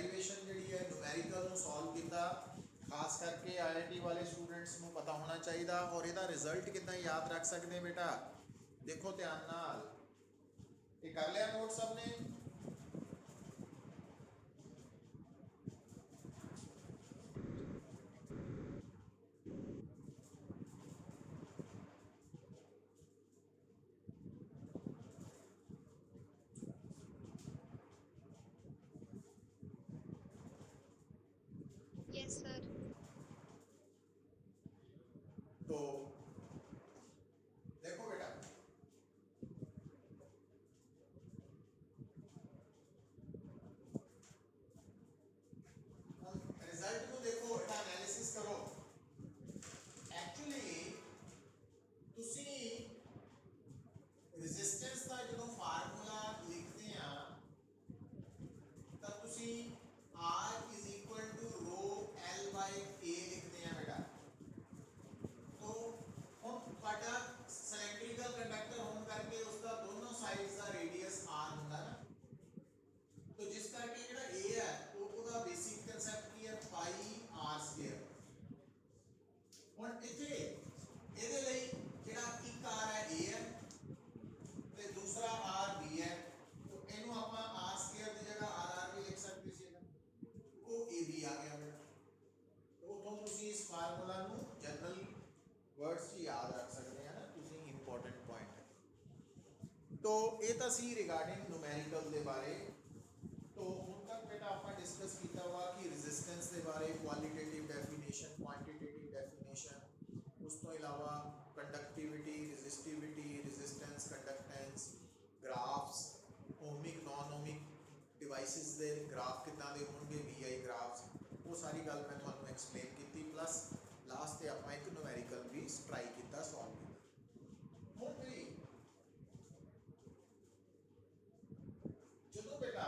Derivation जी है numerical solve किया, खास करके IIT वाले स्टूडेंट्स को पता होना चाहिए। और यदा रिजल्ट कितना याद रख सकते हैं बेटा, देखो ध्यान नाल, ये कर लिया नोट सब ने? Yes sir. तो देखो बेटा, रिजल्ट को देखो, एटा एनालिसिस करो। एक्चुअली तुसी रेजिस्टेंस का जो फार्मूला लिखते हैं तो तुसी R is equal to rho L by A लिखते हैं बेटा। तो हम ਤੁਹਾਡਾ सिलेंड्रिकल कंडक्टर होने करके उसका दोनों साइड्स का रेडियस R होता है ना, तो जिस करके ਜਿਹੜਾ A है ਉਹਦਾ बेसिक कांसेप्ट ਕੀ है, पाई R स्क्वायर। ਹੁਣ ਇੱਥੇ ਇਹਦੇ ਲਈ ਜਿਹੜਾ ਇੱਕ R है A है ਤੇ दूसरा R B है, तो ਇਹਨੂੰ ਆਪਾਂ R स्क्वायर ਦੀ जगह RR भी लिख सकते ਸੀ ना, वो A B आ गया बेटा। तो उठों ਤੁਸੀਂ इस फार्मूला ਨੂੰ जनरल वर्ड्स च याद रख सकते हैं ना ਤੁਸੀਂ, इंपॉर्टेंट पॉइंट है। तो ये तो सी रिगार्डिंग न्यूमेरिकल के बारे। तो हुण तक बेटा आप डिस्कस किया हुआ कि रेजिस्टेंस के बारे, क्वालिटेटिव डेफिनेशन, क्वांटिटेटिव डेफिनेशन, उस तो इलावा conductivity, resistivity, resistance, conductance, graphs, ohmic non ohmic devices के ग्राफ कितना दे होंगे, VI ग्राफ्स, वो सारी गल मैं तुहानू एक्सप्लेन की। प्लस लास्ट से आप एक न्यूमेरिकल भी ट्राई किया, सॉल्व किया। हुण भी चलो बेटा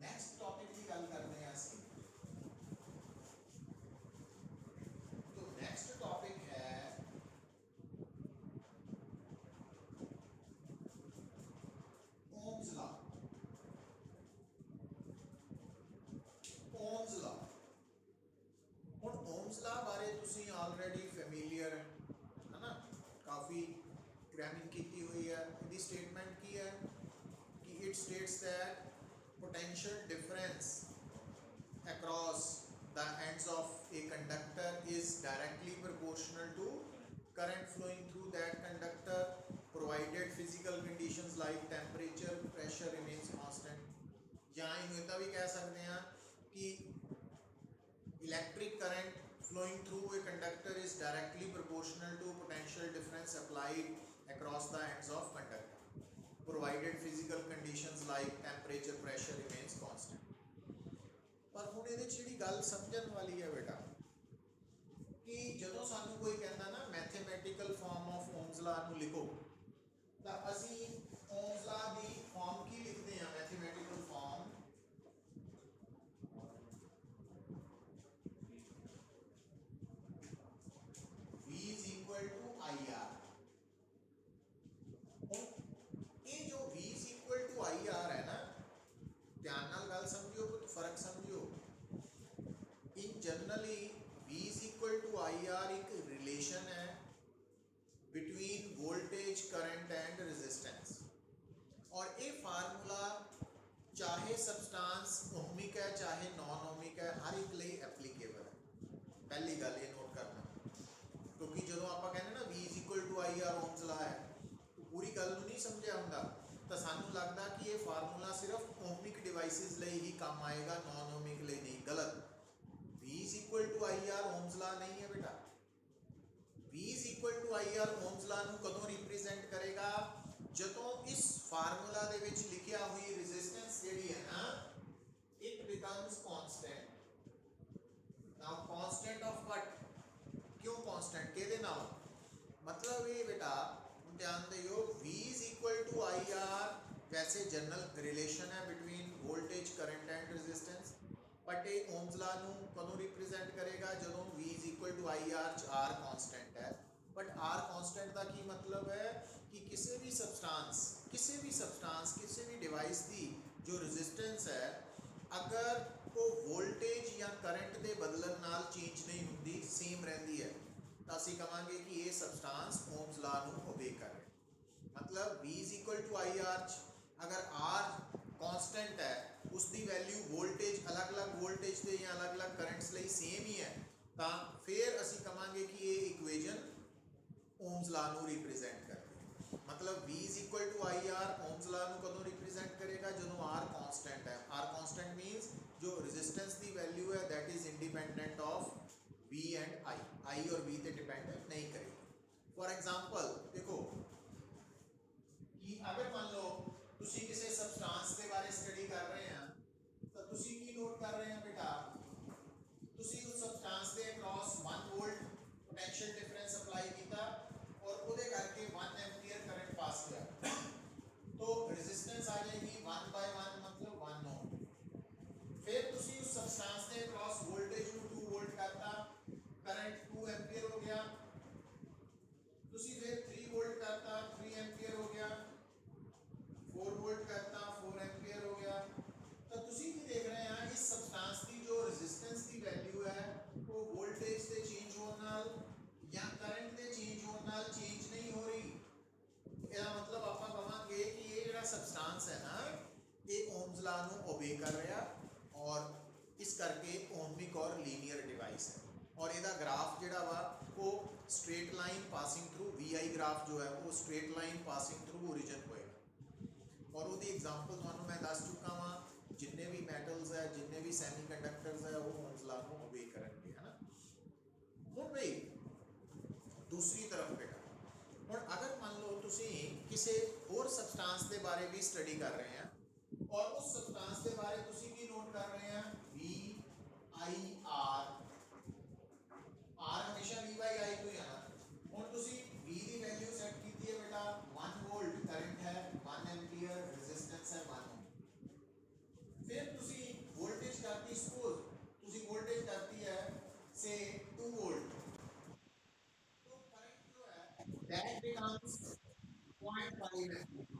नेक्स्ट टॉपिक की गल करते हैं ਅਸੀਂ। तो नेक्स्ट टॉपिक है ओम्स लॉ। ओम्स लॉ, ਹੁਣ ओम्स लॉ बारे ਤੁਸੀਂ ऑलरेडी फैमिलियर है ना, काफ़ी क्रैमिंग की हुई है। इसकी स्टेटमेंट की है कि it states that potential difference across the ends of a conductor is directly proportional to current flowing through that conductor provided physical conditions like temperature, pressure remains constant। या इन्हें भी कह सकते हैं कि electric current flowing through a conductor is directly proportional to potential difference applied across the ends of conductor provided physical conditions like temperature, pressure remains constant। पर हुण इहदे च जिहड़ी गल समझण वाली है बेटा कि जदों सानू कोई कहता ना mathematical form of ohm's law नू लिखो, तो असी ओम्स लॉ दी फॉर्म की लिखते हैं, mathematical form V is equal to IR। ये जो V is equal to IR है ना, ध्यान नाल गल समझियो, कुछ फर्क समझियो। In generally V is equal to IR एक रिलेशन है between voltage, current and resistance. और ये फार्मूला चाहे सबस्टांस ओमिक है चाहे नॉन ओमिक है, हर एक लिए एप्लीकेबल है। पहली गल ये नोट करना, क्योंकि जो आप कहने ना V is equal to IR Ohm's law है, पूरी गल नहीं समझा होंगे तो सानू लगता कि ये फार्मूला सिर्फ ओमिक डिवाइसिस लिए ही काम आएगा, नॉन ओमिक लिए नहीं। गलत। V is equal to IR Ohm's law नहीं है बेटा। V is equal to IR Ohm's law नू कदों रिप्रेजेंट करेगा, जदों इस फार्मूला दे विच लिखिया हुई रेजिस्टेंस जेडी है ना, it becomes constant. Now constant of what, क्यों कांस्टेंट, केदे नाल, मतलब ये बेटा ध्यान दियो, V is equal to IR वैसे जनरल रिलेशन है between voltage, current and resistance, but ये ओम्स लॉ नू कदों रिप्रेजेंट करेगा, जदों V is equal to IR R constant है। बट R कांस्टेंट का की मतलब है कि किसी भी सबस्टांस किसी भी डिवाइस की ਜੋ ਰੈਜ਼ਿਸਟੈਂਸ ਹੈ ਅਗਰ ਉਹ ਵੋਲਟੇਜ ਜਾਂ ਕਰੰਟ ਦੇ ਬਦਲਣ ਨਾਲ ਚੇਂਜ ਨਹੀਂ ਹੁੰਦੀ, ਸੇਮ ਰਹਿੰਦੀ ਹੈ, ਤਾਂ ਅਸੀਂ ਕਹਾਂਗੇ ਕਿ ਇਹ ਸਬਸਟੈਂਸ ਓਮਸ ਲਾ ਨੂੰ ਓਬੇ ਕਰ ਰਿਹਾ। मतलब V is equal to I R, अगर R कांस्टेंट है उसकी वैल्यू वोल्टेज अलग अलग वोल्टेज के या अलग अलग करंट्स लिए सेम ही है, तो फिर असी कहांगे कि ये इक्वेजन ओम्स ला ਨੂੰ रिप्रेजेंट करती है। मतलब V is equal to I R Ohm's law ਨੂੰ कदों रिप्रेजेंट करेगा, जो R कांस्टेंट है। R कांस्टेंट मीन्स जो रेजिस्टेंस की वैल्यू है that is independent of V and I और V ते डिपेंड नहीं करेगी। फॉर एग्जांपल देखो कि अगर मान लो तुसी किसी सबस्टांस के बारे स्टडी कर रहे हैं तो तुसी की नोट कर रहे हैं बेटा, तुसी उस सबस्टांस के across 1 volt potential difference apply किया और उहदे करके 1 एम्पीयर करंट पास किया, तो रेजिस्टेंस आ जाएगी 1/1 मतलब 1 ओम। फिर तुसी उस सबस्टांस के अक्रॉस वोल्टेज को 2 वोल्ट करता, करंट 2 एम्पीयर हो गया, तुसी फिर 3 वोल्ट करता 3 एम्पीयर हो गया, 4 वोल्ट करता 4 एम्पीयर हो गया। तो तुसी की देख रहे हैं इस सबस्टांस की जो रेजिस्टेंस की वैल्यू है वो वोल्टेज से चेंज होने नाल या करंट के चेंज होने नाल चेंज नहीं हो रही। इसका मतलब आप कहांगे कि ये जो सबस्टांस है ना ये ओम्स ला ਨੂੰ ओबे कर रहा और इस करके ओमिक और लीनियर डिवाइस है। और ਇਹਦਾ ग्राफ ਜਿਹੜਾ ਵਾ वो straight line passing through VI graph जो है वो straight line passing through origin होएगा। और वो एग्जाम्पल थानू मैं दस चुका वा, जिन्ने भी मैटल्स है जिन्ने भी सैमी कंडक्टर्स है वो ओम्स ला को ओबे करेंगे, है ना। हुण भाई दूसरी तरफ बेटा, हुण अगर मान लो तुसी किसी होर सबस्टांस के बारे भी स्टडी कर रहे हैं और उस सबस्टांस के बारे तुसी की नोट कर रहे हैं VIR, R हमेशा V/I तो ही है ना। हुण तुसी V की वैल्यू सेट की है बेटा 1 वोल्ट करंट है 1 एम्पीयर रेजिस्टेंस है 1 ओम। फिर तुसी वोल्टेज करती सपोज तुसी वोल्टेज करती है से 2 वोल्ट, तो करंट जो है दैट बिकम्स 0.5 एम्पीयर।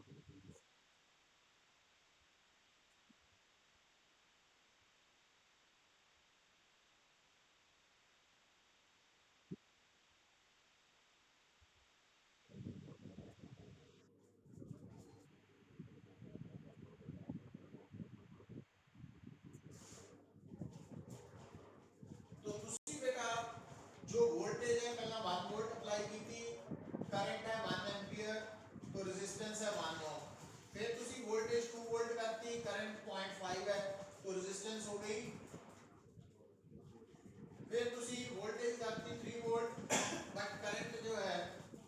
तो तुसी बेटा जो वोल्टेज है पहला 1 वोल्ट अप्लाई की थी, करंट है 1 एम्पीयर, तो रेजिस्टेंस है 1 ओम। फिर तुसी वोल्टेज 2 वोल्ट करती, करंट 0.5 है तो रेजिस्टेंस हो गई। फिर तुसी वोल्टेज करती 3 वोल्ट बट करंट जो है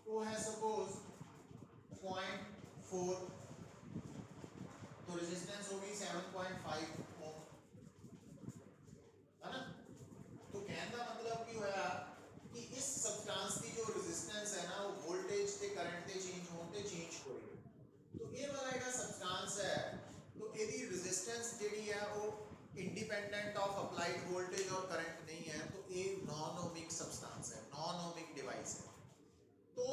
वो है सपोज 0.4, तो रेजिस्टेंस हो गई 7.5 ओम, है ना। तो कहने का मतलब की होया कि इस सबस्टांस की जो रेजिस्टेंस है ना वो वोल्टेज ते करंट ते चेंज होते चेंज हो रही है। तो ये वाला जो सबस्टांस है तो ਇਹਦੀ रेजिस्टेंस ਜਿਹੜੀ है वो इंडिपेंडेंट ऑफ अप्लाइड वोल्टेज और करंट नहीं है, तो ये नॉन ओमिक सबस्टांस है, नॉन ओमिक डिवाइस है। तो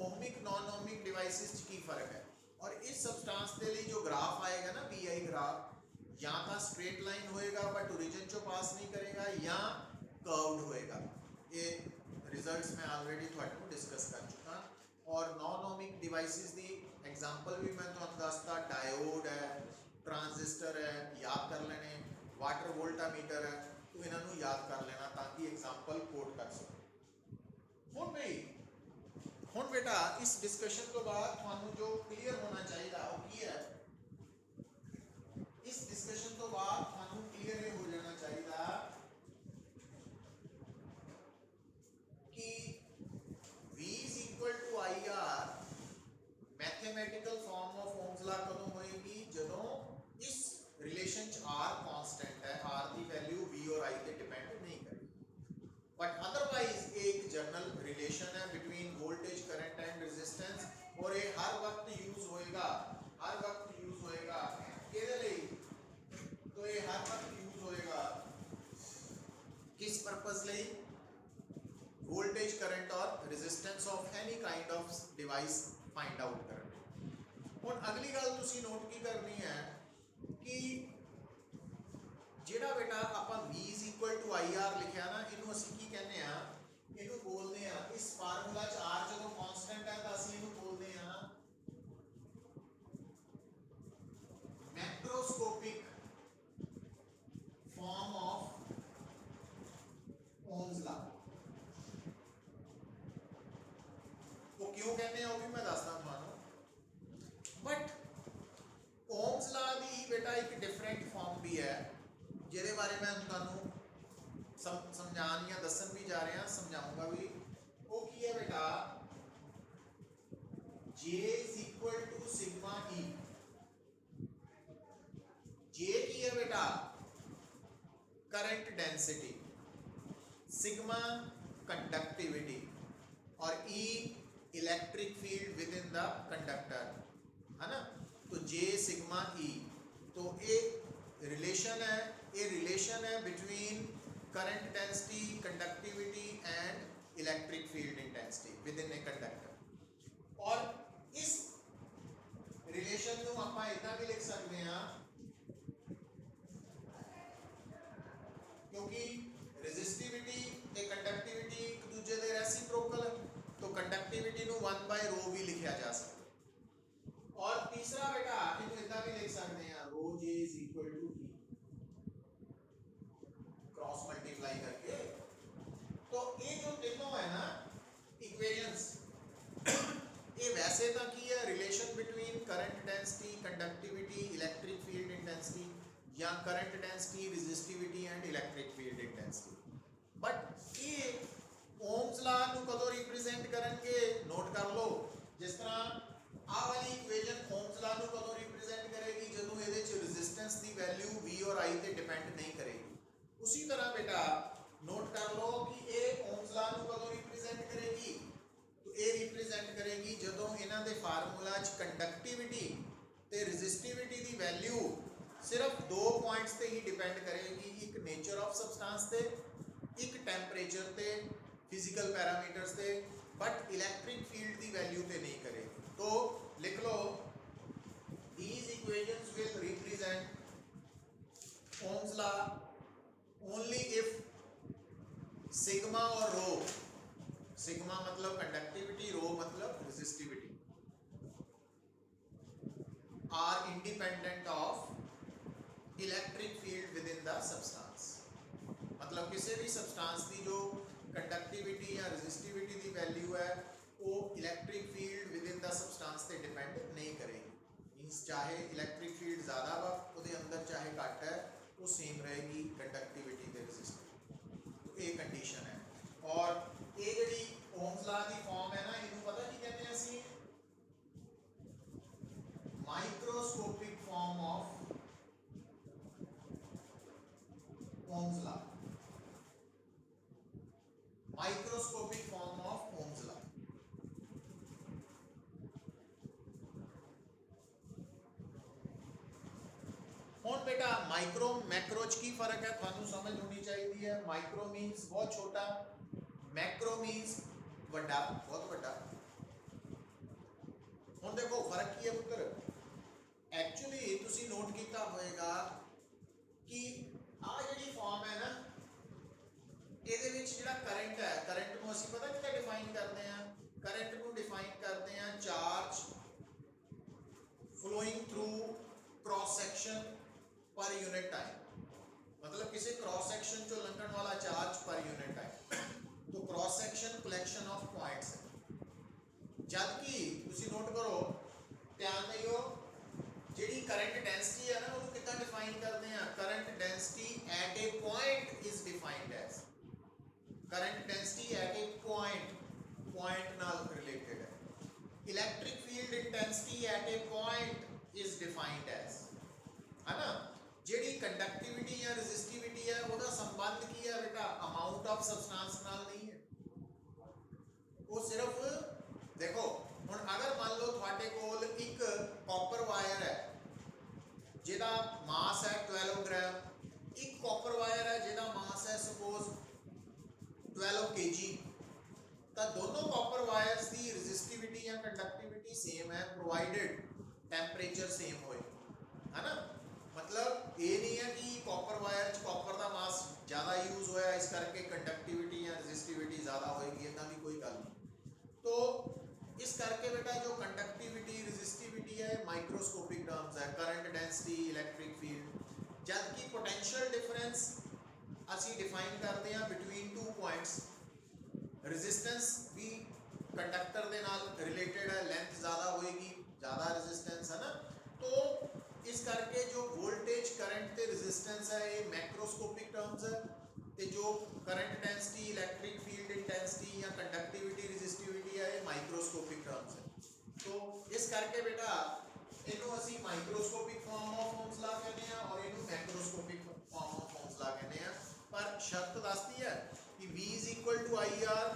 ओमिक नॉन ओमिक डिवाइसेस की फर्क है। और इस सबस्टांस के लिए जो ग्राफ आएगा ना VI ग्राफ या तो स्ट्रेट लाइन होएगा बट ओरिजिन चो पास नहीं करेगा या कर्व्ड होएगा। ये रिजल्ट्स मैं ऑलरेडी थोड़ा डिस्कस कर चुका। और नॉन ओमिक डिवाइसेस की एग्जांपल भी मैं तुहानू दसता, डायोड है, ट्रांजिस्टर है, याद कर लेने, वाटर वोल्टामीटर है, तो इन्हों याद कर लेना ताकि एग्जांपल कोट कर सको। हुण भाई हुण बेटा इस डिस्कशन तो बाद तुहानू जो क्लियर होना चाहिए वो की है, इस डिस्कशन तो बाद तुहानू क्लियर हो जाना चाहिए कि V is equal to IR mathematical form of ohm's law कदों होएगी, जदों इस रिलेशन च R कांस्टेंट है, R की वैल्यू V और I पे डिपेंड नहीं करेगी। बट अदरवाइज एक जनरल रिलेशन है between voltage current and resistance और ये हर वक्त यूज होएगा, हर वक्त यूज होएगा किहदे लई, तो ये हर वक्त यूज होएगा किस पर्पस लई, वोल्टेज करंट और resistance of any kind of device find out करने। हुण अगली गल तुसी नोट की करनी है कि ਜਿਹੜਾ ਬੇਟਾ ਆਪਾਂ v = IR ਲਿਖਿਆ ਨਾ, ਇਹਨੂੰ ਅਸੀਂ ਕੀ ਕਹਿੰਦੇ ਆ, ਇਹਨੂੰ ਬੋਲਦੇ ਆ, ਇਸ ਫਾਰਮੂਲਾ ਚ r ਜਦੋਂ ਕਾਂਸਟੈਂਟ ਹੈ ਤਾਂ ਅਸੀਂ ਇਹਨੂੰ ਬੋਲਦੇ ਆ ਮੈਕਰੋਸਕੋਪਿਕ ਫਾਰਮ ਆਫ Ohm's law। ਉਹ ਕਿਉਂ ਕਹਿੰਦੇ ਆ ਉਹ ਵੀ ਮੈਂ ਦੱਸਦਾ ਤੁਹਾਨੂੰ, ਬਟ Ohm's law ਦੀ ਬੇਟਾ ਇੱਕ ਡਿਫਰੈਂਟ ਫਾਰਮ ਵੀ ਹੈ ਜਿਹਦੇ ਬਾਰੇ ਮੈਂ ਤੁਹਾਨੂੰ ਸਮਝਾਉਣ ਜਾਂ ਦੱਸਣ ਵੀ ਜਾ ਰਿਹਾ, ਸਮਝਾਉਂਗਾ ਵੀ। ਉਹ ਕੀ ਹੈ ਬੇਟਾ, J = sigma E। J ਕੀ ਹੈ ਬੇਟਾ, करंट डेंसिटी, सिग्मा कंडक्टिविटी और E electric field with in the conductor, है ना। तो J सिग्मा E, तो ये रिलेशन है, ये रिलेशन है between current density, conductivity and electric field intensity with in a conductor. और इस रिलेशन को आप इतना भी लिख सकते हैं क्योंकि रेजिस्टिविटी ते कंडक्टिविटी एक दूसरे दे रेसिप्रोकल, तो कंडक्टिविटी नु 1/ρ भी लिखा जा सकता। और तीसरा बेटा इनको इतना भी लिख सकते हैं ρj = E, क्रॉस मल्टीप्लाई करके। तो ये जो तीनों है ना इक्वेशंस, ये वैसे तो की है relation between current density, conductivity, electric field intensity, या current density, resistivity and electric field intensity. But ये ओम्स लॉ ਨੂੰ ਕਦੋਂ ਰਿਪਰੈਜ਼ੈਂਟ ਕਰਨਗੇ, ਨੋਟ ਕਰ ਲਓ। ਜਿਸ ਤਰ੍ਹਾਂ ਆਹ ਵਾਲੀ ਇਕੁਏਸ਼ਨ ओम्स लॉ ਨੂੰ ਕਦੋਂ ਰਿਪਰੈਜ਼ੈਂਟ ਕਰੇਗੀ, ਜਦੋਂ ਇਹਦੇ ਚ ਰੈਜ਼ਿਸਟੈਂਸ ਦੀ ਵੈਲਿਊ V और I ਤੇ ਡਿਪੈਂਡ ਨਹੀਂ ਕਰੇਗੀ। ਉਸੇ ਤਰ੍ਹਾਂ ਬੇਟਾ ਨੋਟ ਕਰ ਲਓ ਕਿ ਇਹ ओम्स लॉ ਨੂੰ ਕਦੋਂ ਰਿਪਰੈਜ਼ੈਂਟ ਕਰੇਗੀ, तो ਇਹ ਰਿਪਰੈਜ਼ੈਂਟ ਕਰੇਗੀ ਜਦੋਂ ਇਹਨਾਂ ਦੇ ਫਾਰਮੂਲਾ ਚ ਕੰਡਕਟਿਵਿਟੀ ਤੇ ਰੈਜ਼ਿਸਟਿਵਿਟੀ ਦੀ ਵੈਲਿਊ सिर्फ दो पॉइंट्स ते ही डिपेंड करेगी, एक नेचर ऑफ सब्सटेंस ते, एक टेम्परेचर ते, फिजिकल पैरामीटर्स ते, बट इलेक्ट्रिक फील्ड की वैल्यू ते नहीं करेगी। तो लिख लो these equations will represent Ohm's law only if sigma और रो, सिग्मा मतलब कंडक्टिविटी, रो मतलब resistivity, are independent of electric field with in the substance. मतलब किसी भी सबस्टेंस की जो कंडक्टिविटी या रेजिस्टिविटी की वैल्यू है वो electric field with in the substance से डिपेंड नहीं करेगी। मींस चाहे इलेक्ट्रिक फील्ड ज़्यादा वा उसके अंदर चाहे घट है, वो सेम रहेगी कंडक्टिविटी ते रेजिस्टिविटी। तो ये कंडीशन है। और ये जी ओम्स लॉ की फॉर्म है ना, इन्हों पता की कहते हैं असी, microscopic form of Ohm's law, microscopic form of Ohm's law। हुण बेटा माइक्रो मैक्रो च की फर्क है थानू समझ होनी चाहिए है। माइक्रो मीन्स बहुत छोटा, मैक्रो मीन्स बड़ा, बहुत बड़ा। हुण देखो फर्क की है पुत्र, एक्चुअली तुसी नोट किया होएगा कि आ जी फॉर्म है ना, ये करंट है, करंट को असं पता कि डिफाइन करते हैं, करंट को डिफाइन करते हैं charge flowing through cross section per unit time. मतलब किसी क्रॉस सेक्शन चो लंघन वाला चार्ज पर यूनिट टाइम। तो cross section collection of points है। जबकि तुसी नोट करो, ध्यान दियो, जी करंट डेंसिटी है ना, उन्होंने कितना डिफाइन करते हैं, current density at a point is defined as, current density at a point, point नाल रिलेटेड है। Electric field intensity at a point is defined as, है ना। जी कंडक्टिविटी या रेजिस्टिविटी है उसका संबंध की है बेटा, अमाउंट ऑफ सबस्टेंस नाल नहीं है। वो सिर्फ देखो हुण अगर मान लो तुहाडे कोल एक कॉपर वायर है जिहदा मास है 12 ग्राम, एक कॉपर वायर है जिहदा मास है सपोज 12 kg, तो दोनों कॉपर वायर्स की रेजिस्टिविटी या कंडक्टिविटी सेम है प्रोवाइडेड टेम्परेचर सेम होए, है ना। मतलब ये नहीं है कि कॉपर वायर च कॉपर का मास ज़्यादा यूज होया इस करके कंडक्टिविटी या रजिस्टिविटी ज़्यादा होएगी, इतना की कोई गल नहीं। तो इस करके बेटा जो कंडक्टिविटी रजिस्टिविटी है माइक्रोस्कोपिक टर्म्स है, करंट डेंसिटी इलैक्ट्रिक फील्ड, जबकि पोटेंशियल डिफरेंस असी डिफाइन करते हैं बिटवीन टू पॉइंट्स। रजिस्टेंस भी कंडक्टर के नाल रिलेटेड है, लेंथ ज़्यादा होएगी ज़्यादा रजिस्टेंस है ना। तो इस करके जो वोल्टेज करंट ते रजिस्टेंस है ये मैक्रोस्कोपिक टर्म्स है, ते जो current density electric field intensity या कंडक्टिविटी रजिस्टिविटी है ये माइक्रोस्कोपिक टर्म्स है। तो इस करके बेटा इनू असी microscopic form of ohms law कहते हैं और इनू macroscopic form of ohms law कहते हैं। पर शर्त दसती है कि V is equal to I R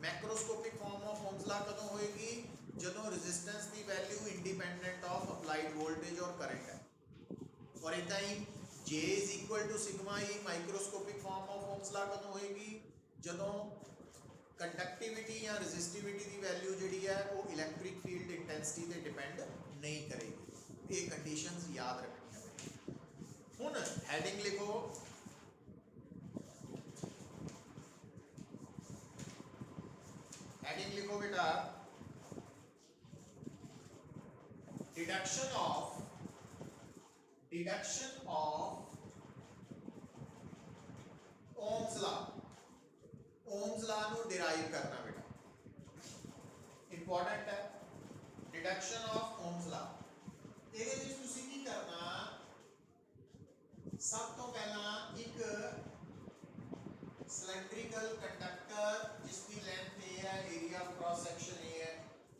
macroscopic form of ohms law कदों होएगी ਜਦੋਂ रेजिस्टेंस की value independent of applied voltage और करंट है। और इतना ही J is equal to sigma E microscopic form of ohms law कदों होएगी ਜਦੋਂ कंडक्टिविटी या रजिस्टिविटी की वैल्यू जी है वो इलैक्ट्रिक फील्ड इंटेंसिटी से डिपेंड नहीं करेगी। ये कंडीशंस याद रखनी है। हुण हैडिंग लिखो हेडिंग लिखो बेटा डिडक्शन ऑफ ओम्स लॉ नु डिराइव करना बेटा इंपॉर्टेंट है। डिडक्शन ऑफ ओम्स लॉ ਇਹਦੇ ਵਿੱਚ ਤੁਸੀਂ ਕੀ करना, सब तो पहला एक सिलेंड्रिकल कंडक्टर जिसकी लेंथ ए है, area of cross section A है,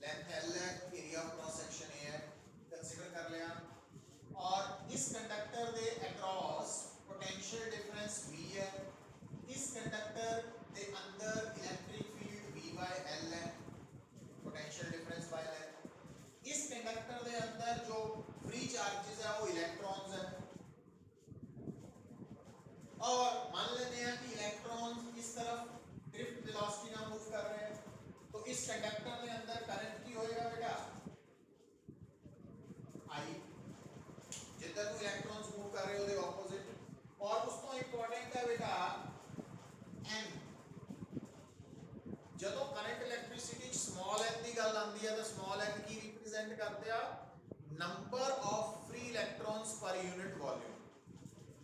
लेंथ एल है, area of cross section A है, कंसीडर कर लिया। और इस कंडक्टर के अक्रॉस पोटेंशियल डिफरेंस V है, इस कंडक्टर के अंदर electric field V by L है, पोटेंशियल डिफरेंस बाय L। इस कंडक्टर के अंदर जो फ्री चार्जेस है वो इलेक्ट्रॉन्स है। और मान लेते हैं कि इलेक्ट्रॉन्स इस तरफ ड्रिफ्ट वेलोसिटी ना मूव कर रहे हैं, तो इस कंडक्टर के अंदर करंट की होएगा बेटा आई, जिधर को इलेक्ट्रॉन्स मूव कर रहे हो दे ऑपोजिट। और उस तो इंपॉर्टेंट है बेटा एन, ਜਦੋਂ करंट इलेक्ट्रिसिटी स्मॉल n की गल आती है तो स्मॉल n की रिप्रेजेंट करते हैं number of free electrons per unit volume,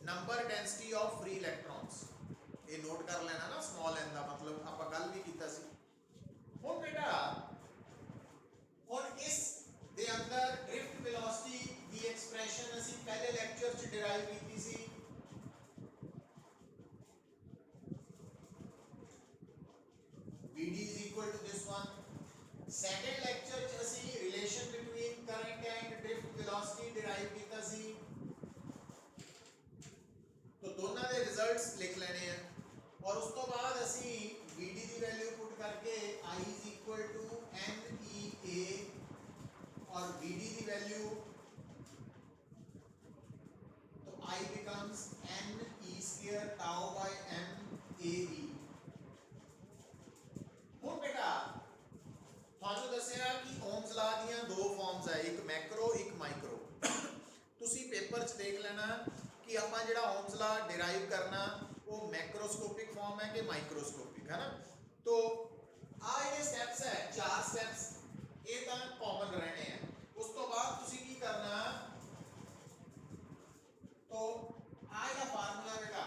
number density of free electrons. ये नोट कर लेना ना स्मॉल n का मतलब आप गल भी कीता सी। हुण बेटा हुण इस दे अंदर ड्रिफ्ट वेलोसिटी की एक्सप्रेशन ਅਸੀਂ पहले लेक्चर च डिराइव कीती सी। Vd is equal to this one। Second lecture च ਅਸੀਂ relation between current and drift velocity derive कीता सी। तो दोनों के रिजल्ट्स लिख लेने हैं और उस तो बाद ਅਸੀਂ Vd की वैल्यू पुट करके I is equal to NEA और Vd की वैल्यू तो I becomes NE square tau by MAE। ਹੁਣ बेटा ਤੁਹਾਨੂੰ ਦੱਸਿਆ ਕਿ ਓਮਸ ਲਾ ਦੀਆਂ ਦੋ ਫਾਰਮਸ ਹੈ, ਇੱਕ ਮੈਕਰੋ ਇੱਕ ਮਾਈਕਰੋ। ਤੁਸੀਂ ਪੇਪਰ 'ਚ ਦੇਖ ਲੈਣਾ कि आप जो ओम्स ला डिराइव करना वो मैक्रोस्कोपिक फॉर्म है कि माइक्रोस्कोपिक है ना। तो आ ये स्टेप्स है 4 स्टेप्स ये तो कॉमन रहने हैं। उस तो बाद तुसी की करना तो आ या फार्मूला बेटा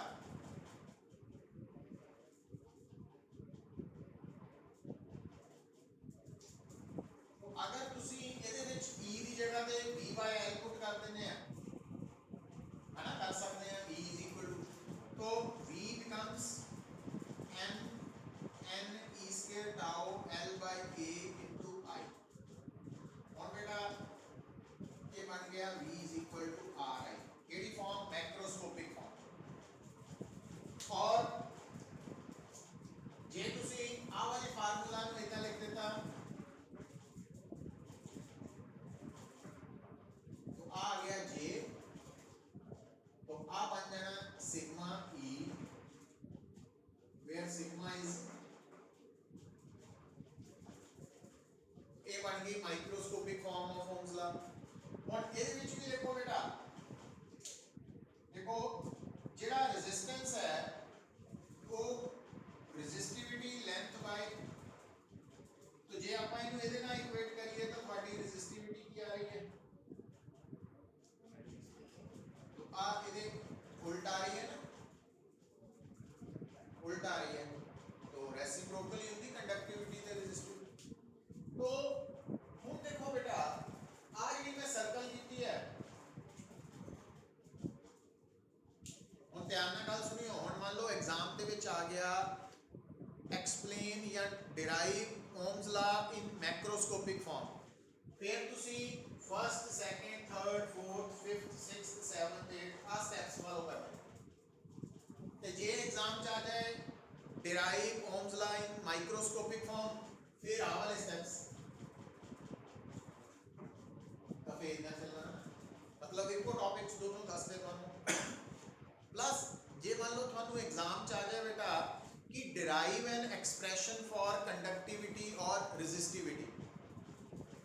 तो अगर तुसी ਇਹਦੇ ਵਿੱਚ E ਦੀ ਜਗ੍ਹਾ ਤੇ V/L पुट कर देने हैं है ना, कर सकते हैं। V is equal to तो V becomes M N E square tau L by K into I। और बेटा ये बन गया V is equal to R I, KD form macroscopic form. और जे तुसी आ वाले फार्मूला में इतना लिख देता तो आ गया J, तो आ बन जाना sigma E where sigma is a बन गई microscopic form of ohm's law. और ਇਹਦੇ ਵਿੱਚ ਵੀ ਲਿਖੋ बेटा ਫਿਰ ਤੁਸੀਂ first second third fourth fifth sixth seventh 8th ਆ ਸਟੈਪਸ ਫਾਲੋ ਕਰਨੇ ਤੇ ਜੇ ਐਗਜ਼ਾਮ ਚ ਆ ਜਾਏ ਡਿਰਾਈਵ ਓਮਸ ਲਾ ਇਨ ਮਾਈਕਰੋਸਕੋਪਿਕ ਫਾਰਮ ਫਿਰ ਆ ਵਾਲੇ ਸਟੈਪਸ ਤਾਂ ਫਿਰ ਨਾ ਚੱਲਣਾ मतलब ਇੱਕੋ ਟੌਪਿਕਸ ਦੋਨੋਂ ਦੱਸਦੇ ਤੁਹਾਨੂੰ ਪਲੱਸ ਜੇ ਮੰਨ ਲਓ ਤੁਹਾਨੂੰ ਐਗਜ਼ਾਮ ਚ ਆ ਜਾਏ ਬੇਟਾ ਕਿ ਡਿਰਾਈਵ ਐਨ ਐਕਸਪ੍ਰੈਸ਼ਨ ਫॉर ਕੰਡਕਟਿਵਿਟੀ ਔਰ ਰੈਜ਼ਿਸਟਿਵਿਟੀ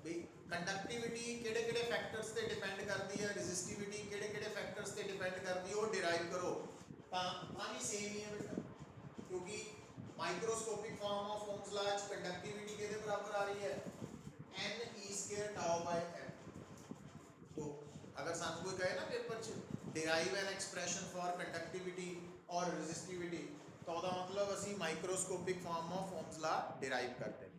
ਵੀ ਕੰਡਕਟਿਵਿਟੀ ਕਿਹੜੇ ਕਿਹੜੇ ਫੈਕਟਰਸ ਤੇ ਡਿਪੈਂਡ ਕਰਦੀ ਹੈ ਰੈਜ਼ਿਸਟਿਵਿਟੀ ਕਿਹੜੇ ਕਿਹੜੇ ਫੈਕਟਰਸ ਤੇ ਡਿਪੈਂਡ ਕਰਦੀ ਹੈ ਉਹ ਡਿਰਾਈਵ ਕਰੋ ਤਾਂ ਆ ਵੀ ਸੇਮ ਹੀ ਹੈ ਬੇਟਾ ਕਿਉਂਕਿ ਮਾਈਕਰੋਸਕੋਪਿਕ ਫਾਰਮ ਆਫ ਓਮਸ ਲਾ ਚ ਕੰਡਕਟਿਵਿਟੀ ਕਿਹਦੇ ਬਰਾबर आ रही है n e square tau by m तो अगर सानू कोई कहे ना पेपर च derive an expression for conductivity और रेजिस्टिविटी तो उसका मतलब असी microscopic form of ohms law derive करते हैं।